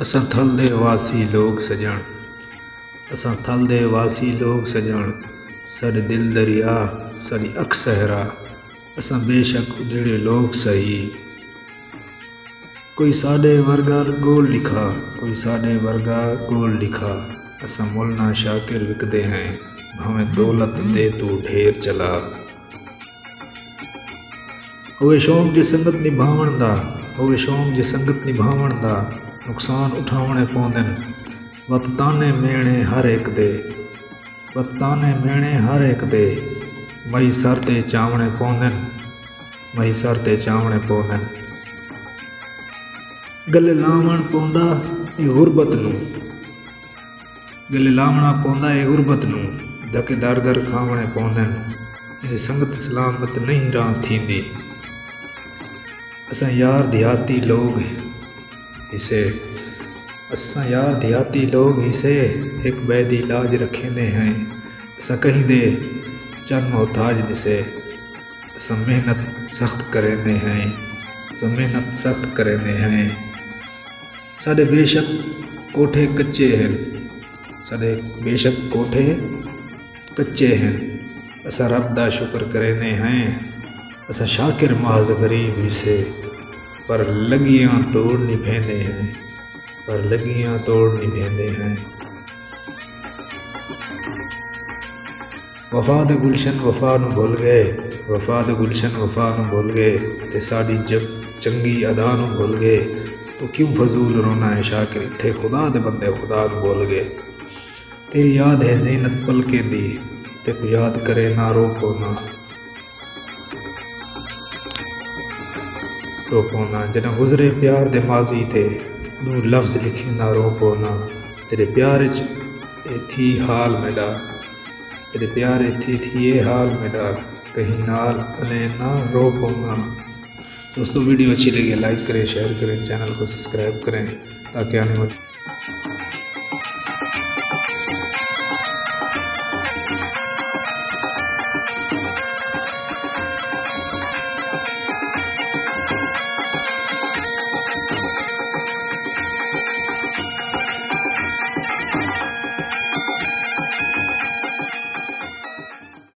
असां थल दे वासी लोग सजण, असां थल दे वासी लोग सजण, साडे दिल दरिया साडी अख सहरा, असां बेशक उजड़े लोग सही। कोई साडे वर्गा गोल लिखा, कोई साडे वर्गा गोल लिखा, असां मुल ना शाकिर विकदे हैं, भावें दौलत दे तू ढेर चला। होवे शौक जी संगत निभावण दा, होवे शौक जी संगत निभावण दा, नुकसान उठावणे पौंदन, वत ताने मेणे हर एक दे, वत ताने मेणे हर एक दे, मई सर ते चावणे पौंदन, मई सर ते चावणे पौंदन। गले लावण पौंदा ए गुरबत नूं, गले लावणा पौंदा ए गुरबत नूं, धके दर दर खावणे पौंदन, इह संगत सलामत नहीं राह थींदी। असां यार देहाती लोग हिसे, असां यार देहाती लोग हिसे, एक ॿिए दी लाज रखेंदे हैं, असां कहीं दे चन मोहताज दिसे, असां मेहनत सख्त करेंदे हैं, असां मेहनत सख्त करेंदे हैं। साडे बेशक कोठे कच्चे हैं, साडे बेशक कोठे कच्चे हैं, असां रब दा शुक्र करेंदे हैं, असां शाकिर महज गरीब हिसे, पर लगियां तोड़ निभेंदे हैं, पर लगियां तोड़ निभेंदे हैं। वफा दे गुलशन वफा नूं भुल गए, वफा दे गुलशन वफा नूं भुल गए, ते साडी जब चंगी अदा नूं भुल गए, तो क्यों फजूल रोना है शाकिर, इत्थे खुदा दे बंदे खुदा नूं भुल गए। तेरी याद है ज़ीनत पलकें दी, ते कोई याद करे ना रोको ना, रोको ना। जना गुजरे प्यार दे माजी थे, दू लफ्ज़ लिखे ना रोको ना, तेरे प्यार च थी हाल मेरा, तेरे प्यार थी ये हाल मेरा, कहीं नाल अले ना रोको ना। दोस्तों वीडियो अच्छी लगी लाइक करें, शेयर करें, चैनल को सब्सक्राइब करें ताकि आने वाली